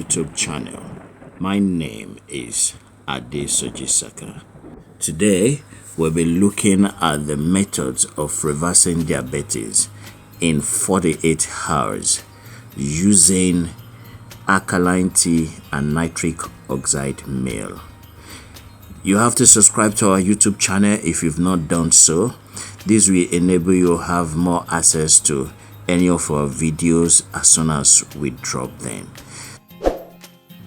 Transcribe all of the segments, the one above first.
YouTube channel. My name is Saka. Today we'll be looking at the methods of reversing diabetes in 48 hours using alkaline tea and nitric oxide meal. You have to subscribe to our YouTube channel if you've not done so. This will enable you to have more access to any of our videos as soon as we drop them.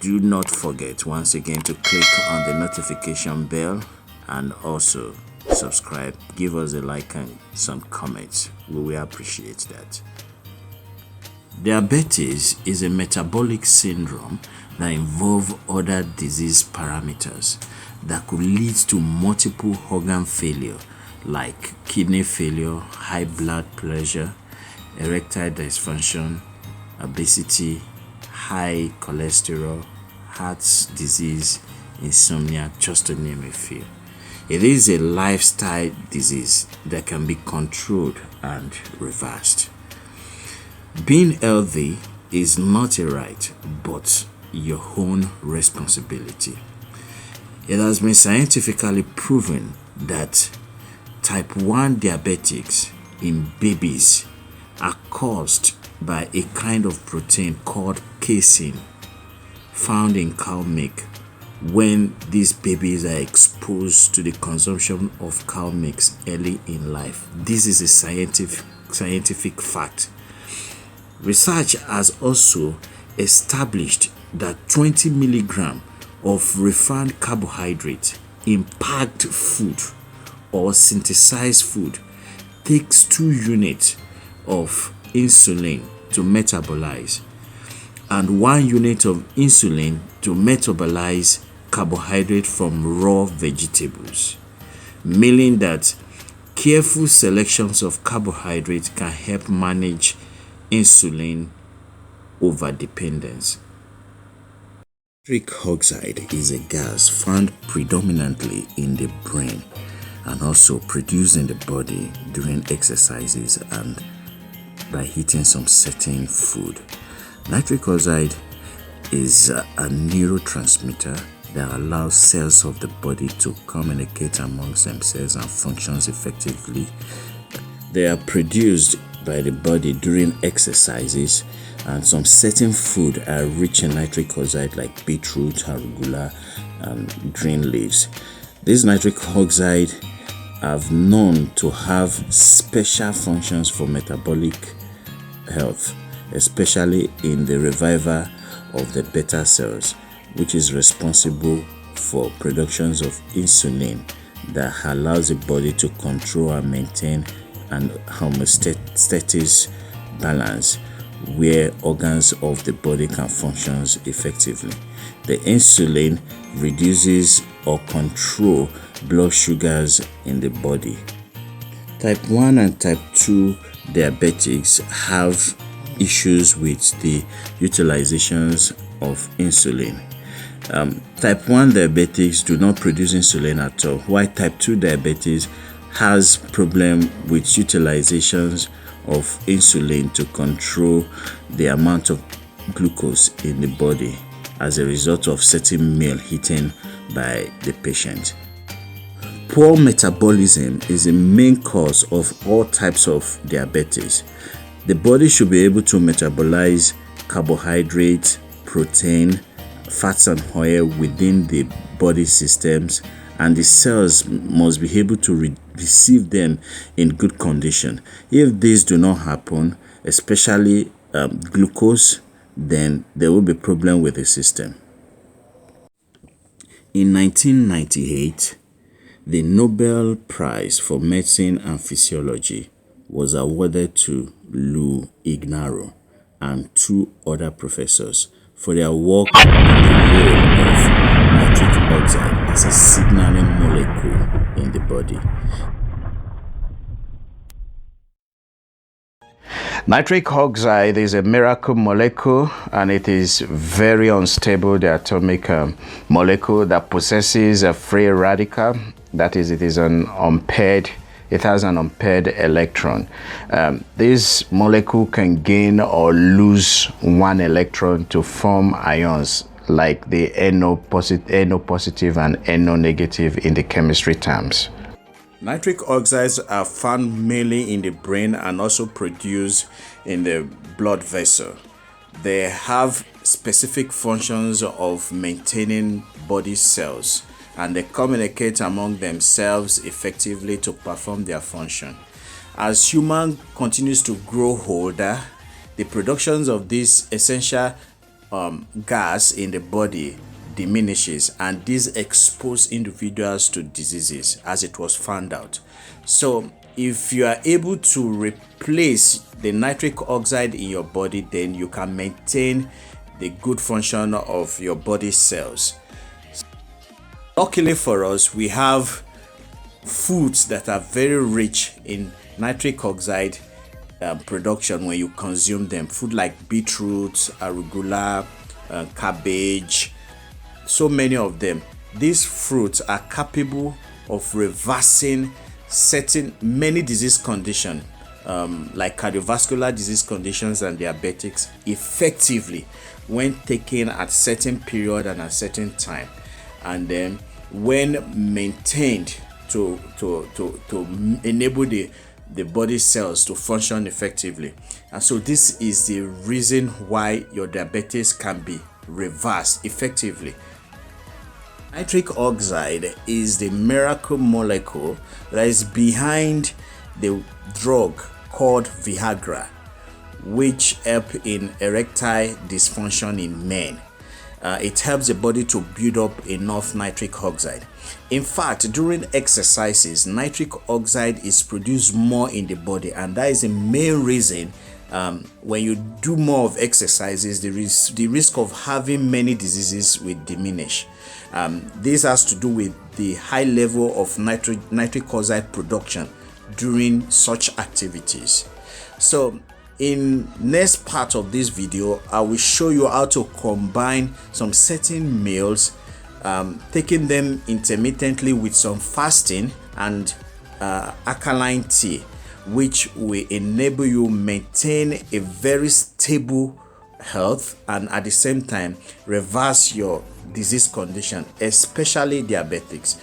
Do not forget once again to click on the notification bell and also subscribe. Give us a like and some comments. We will appreciate that. Diabetes is a metabolic syndrome that involves other disease parameters that could lead to multiple organ failure like kidney failure, high blood pressure, erectile dysfunction, obesity, high cholesterol, heart disease, insomnia, just to name a few. It is a lifestyle disease that can be controlled and reversed. Being healthy is not a right, but your own responsibility. It has been scientifically proven that type 1 diabetics in babies are caused by a kind of protein called casein found in cow milk when these babies are exposed to the consumption of cow milk early in life. This is a scientific fact. Research has also established that 20 milligrams of refined carbohydrate in packed food or synthesized food takes 2 units of insulin to metabolize and 1 unit of insulin to metabolize carbohydrate from raw vegetables, meaning that careful selections of carbohydrate can help manage insulin overdependence. Nitric oxide is a gas found predominantly in the brain and also produced in the body during exercises and by eating some certain food. Nitric oxide is a neurotransmitter that allows cells of the body to communicate amongst themselves and functions effectively. They are produced by the body during exercises, and some certain food are rich in nitric oxide like beetroot, arugula, and green leaves. This nitric oxide have known to have special functions for metabolic health, especially in the revival of the beta cells, which is responsible for productions of insulin that allows the body to control and maintain an homeostasis balance where organs of the body can function effectively. The insulin reduces or control blood sugars in the body. Type 1 and type 2 diabetics have issues with the utilizations of insulin. Type 1 diabetics do not produce insulin at all, while type 2 diabetes has problem with utilizations of insulin to control the amount of glucose in the body as a result of certain meal eaten by the patient. Poor metabolism is the main cause of all types of diabetes. The body should be able to metabolize carbohydrate, protein, fats and oil within the body systems, and the cells must be able to receive them in good condition. If these do not happen, especially glucose, then there will be problem with the system. In 1998, the Nobel Prize for Medicine and Physiology was awarded to Lou Ignarro and 2 other professors for their work on the role of nitric oxide as a signaling molecule in the body. Nitric oxide is a miracle molecule, and it is very unstable, the atomic molecule that possesses a free radical. That is, it is an unpaired it has an unpaired electron. This molecule can gain or lose one electron to form ions like the NO positive and NO negative in the chemistry terms. Nitric oxides are found mainly in the brain and also produced in the blood vessel. They have specific functions of maintaining body cells, and they communicate among themselves effectively to perform their function. As human continues to grow older, the productions of this essential gas in the body diminishes, and this exposes individuals to diseases, as it was found out. So if you are able to replace the nitric oxide in your body, then you can maintain the good function of your body cells. Luckily for us, we have foods that are very rich in nitric oxide production when you consume them. Food like beetroot, arugula, cabbage, so many of them. These fruits are capable of reversing many disease conditions like cardiovascular disease conditions and diabetics effectively when taken at certain period and at certain time, and then when maintained to enable the body cells to function effectively. And so this is the reason why your diabetes can be reversed effectively. Nitric oxide is the miracle molecule that is behind the drug called Viagra, which help in erectile dysfunction in men. It helps the body to build up enough nitric oxide. In fact, during exercises, nitric oxide is produced more in the body, and that is the main reason when you do more of exercises, the risk of having many diseases will diminish. This has to do with the high level of nitric oxide production during such activities. So in next part of this video, I will show you how to combine some certain meals, taking them intermittently with some fasting and alkaline tea, which will enable you maintain a very stable health and at the same time reverse your disease condition, especially diabetics.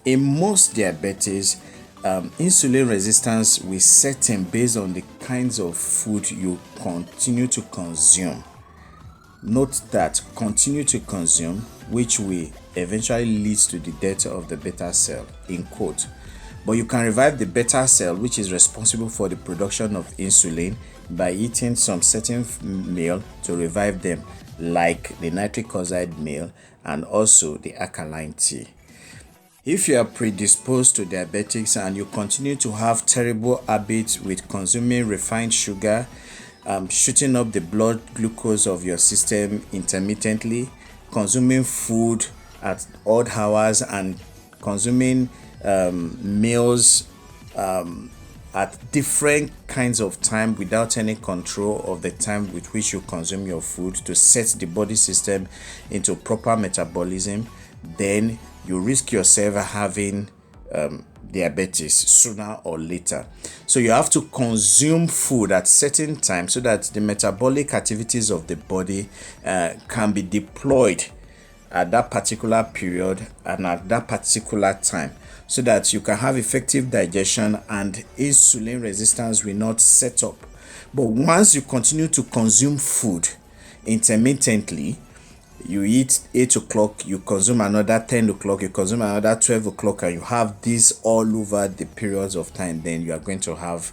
In most diabetes, insulin resistance will set in based on the kinds of food you continue to consume. Note that continue to consume, which will eventually lead to the death of the beta cell, in quote. But you can revive the beta cell, which is responsible for the production of insulin, by eating some certain meal to revive them, like the nitric oxide meal and also the alkaline tea. If you are predisposed to diabetics and you continue to have terrible habits with consuming refined sugar, shooting up the blood glucose of your system intermittently, consuming food at odd hours, and consuming meals at different kinds of time without any control of the time with which you consume your food to set the body system into proper metabolism, then you risk yourself having diabetes sooner or later. So you have to consume food at certain times so that the metabolic activities of the body can be deployed at that particular period and at that particular time, so that you can have effective digestion and insulin resistance will not set up. But once you continue to consume food intermittently, you eat 8 o'clock, you consume another 10 o'clock, you consume another 12 o'clock, and you have this all over the periods of time, then you are going to have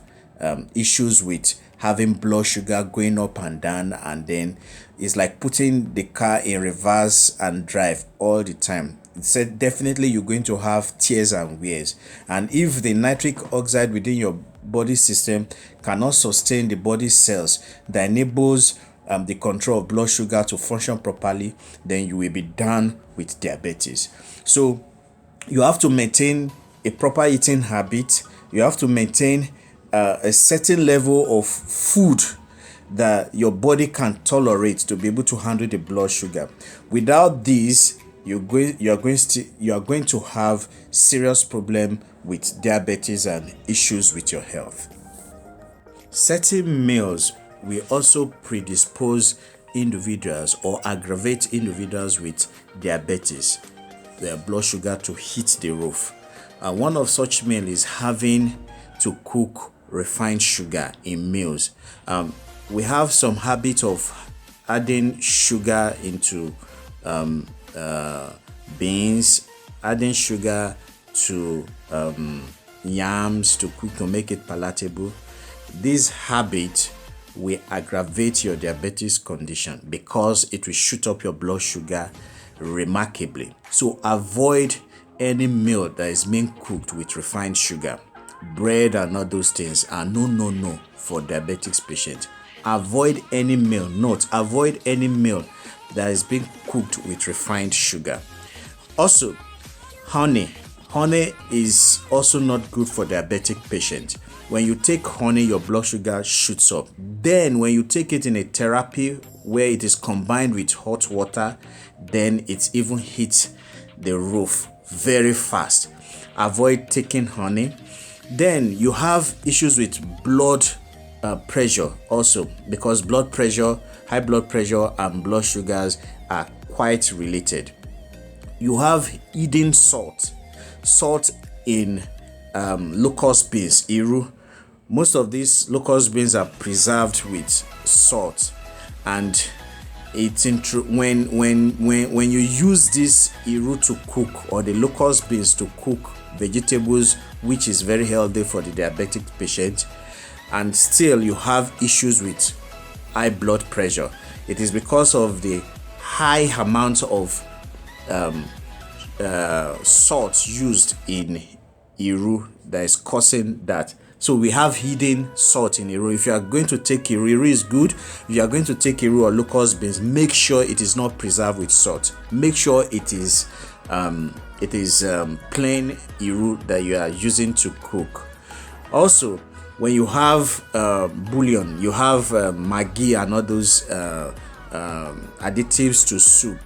issues with having blood sugar going up and down, and then it's like putting the car in reverse and drive all the time. So definitely you're going to have tears and wears. And if the nitric oxide within your body system cannot sustain the body cells that enables the control of blood sugar to function properly, then you will be done with diabetes. So you have to maintain a proper eating habit. You have to maintain a certain level of food that your body can tolerate to be able to handle the blood sugar. Without this, you are going to have serious problem with diabetes and issues with your health. Certain meals will also predispose individuals or aggravate individuals with diabetes, their blood sugar to hit the roof. One of such meals is having to cook refined sugar in meals. We have some habit of adding sugar into beans, adding sugar to yams to cook to make it palatable. This habit will aggravate your diabetes condition because it will shoot up your blood sugar remarkably. So avoid any meal that is being cooked with refined sugar. Bread and all those things are no for diabetics patients. Avoid any meal, avoid any meal that is being cooked with refined sugar. Also, honey is also not good for diabetic patients. When you take honey, your blood sugar shoots up. Then when you take it in a therapy where it is combined with hot water, then it even hits the roof very fast. Avoid taking honey. Then you have issues with blood pressure also, because blood pressure, high blood pressure and blood sugars are quite related. You have hidden salt in locust beans, iru. Most of these locust beans are preserved with salt, and it's when you use this iru to cook, or the locust beans to cook vegetables, which is very healthy for the diabetic patient, and still you have issues with high blood pressure, it is because of the high amount of salt used in iru that is causing that. So we have hidden salt in iru. If you are going to take iru is good. If you are going to take iru or locust beans, make sure it is not preserved with salt. Make sure it is plain iru that you are using to cook. Also, when you have bouillon, you have maggi and all those additives to soup,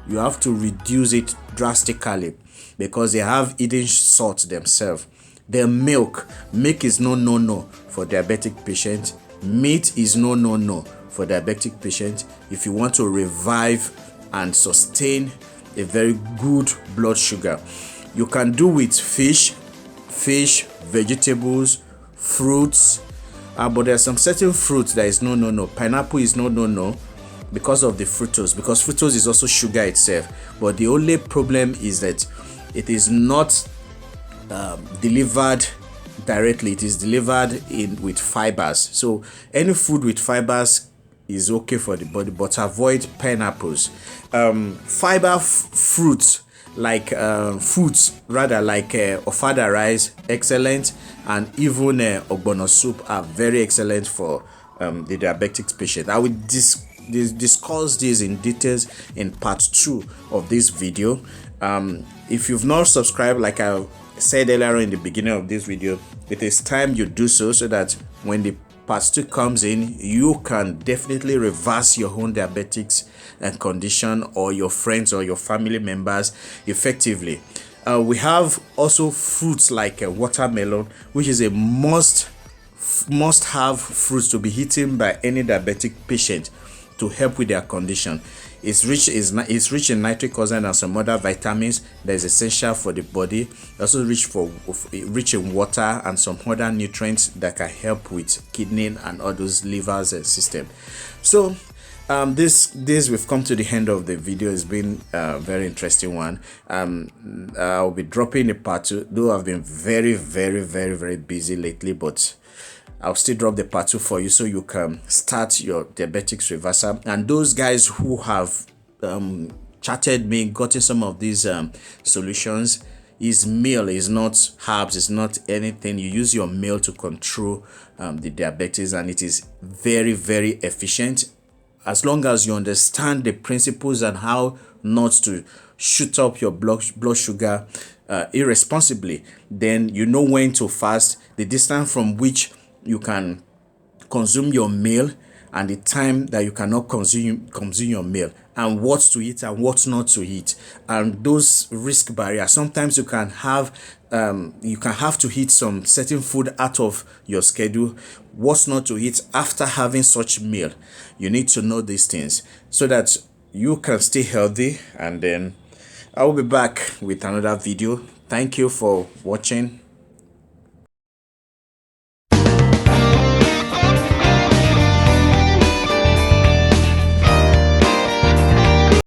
you have to reduce it drastically because they have hidden salt themselves. The milk is no for diabetic patients. Meat is no for diabetic patients. If you want to revive and sustain a very good blood sugar, you can do with fish, vegetables, fruits, but there are some certain fruits that is no. Pineapple is no because of the fructose, because fructose is also sugar itself. But the only problem is that it is not delivered directly. It is delivered with fibers. So any food with fibers is okay for the body, but avoid pineapples. Fiber fruits like ofada rice, excellent, and even ogbono soup are very excellent for the diabetic patient. I will discuss this in details in part 2 of this video. If you've not subscribed, like I said earlier in the beginning of this video, it is time you do so that when the part 2 comes in, you can definitely reverse your own diabetics and condition, or your friends or your family members effectively. We have also fruits like watermelon, which is a must have fruits to be eaten by any diabetic patient to help with their condition. It's rich in nitric oxide and some other vitamins that is essential for the body. Also rich in water and some other nutrients that can help with kidney and all those livers system. So this we've come to the end of the video. It's been a very interesting one. I'll be dropping a part 2, though I've been very busy lately, but I'll still drop the part 2 for you so you can start your diabetics reversal. And those guys who have chatted me, gotten some of these solutions, is meal, is not herbs, is not anything. You use your meal to control the diabetes, and it is very efficient. As long as you understand the principles and how not to shoot up your blood sugar irresponsibly, then you know when to fast, the distance from which you can consume your meal, and the time that you cannot consume your meal, and what to eat and what not to eat, and those risk barriers. Sometimes you can have to eat some certain food out of your schedule, what not to eat after having such meal. You need to know these things so that you can stay healthy. And then I will be back with another video. Thank you for watching.